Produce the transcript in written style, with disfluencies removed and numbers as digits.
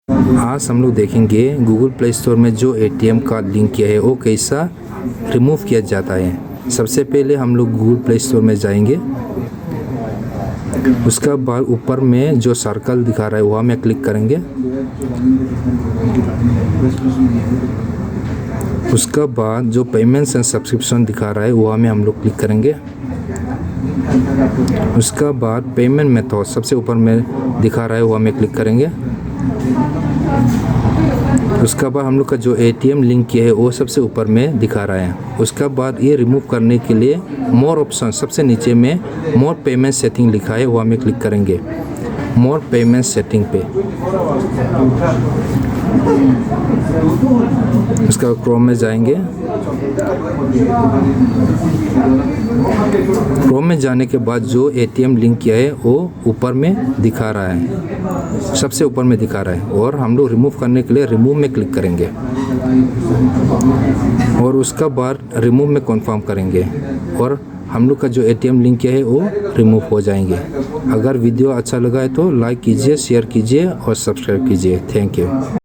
आज हम लोग देखेंगे गूगल प्ले स्टोर में जो एटीएम कार्ड लिंक किया है वो कैसा रिमूव किया जाता है। सबसे पहले हम लोग गूगल प्ले स्टोर में जाएंगे। उसका बाद ऊपर में जो सर्कल दिखा रहा है वहाँ में क्लिक करेंगे। उसका बाद जो पेमेंट्स एंड सब्सक्रिप्शन दिखा रहा है वहाँ में हम लोग क्लिक करेंगे। उसका बाद पेमेंट मेथड सबसे ऊपर में दिखा रहा है वहाँ में क्लिक करेंगे। उसका बाद हम लोग का जो एटीएम लिंक किया है वो सबसे ऊपर में दिखा रहा है। उसका बाद ये रिमूव करने के लिए मोर ऑप्शन सबसे नीचे में मोर पेमेंट सेटिंग लिखा है वहाँ में क्लिक करेंगे। मोर पेमेंट सेटिंग पे उसका क्रोम में जाएंगे। क्रोम में जाने के बाद जो एटीएम लिंक किया है वो ऊपर में दिखा रहा है, सबसे ऊपर में दिखा रहा है। और हम लोग रिमूव करने के लिए रिमूव में क्लिक करेंगे और उसका बाद रिमूव में कंफर्म करेंगे और हम लोग का जो एटीएम लिंक किया है वो रिमूव हो जाएंगे। अगर वीडियो अच्छा लगा है तो लाइक कीजिए, शेयर कीजिए और सब्सक्राइब कीजिए। Thank you.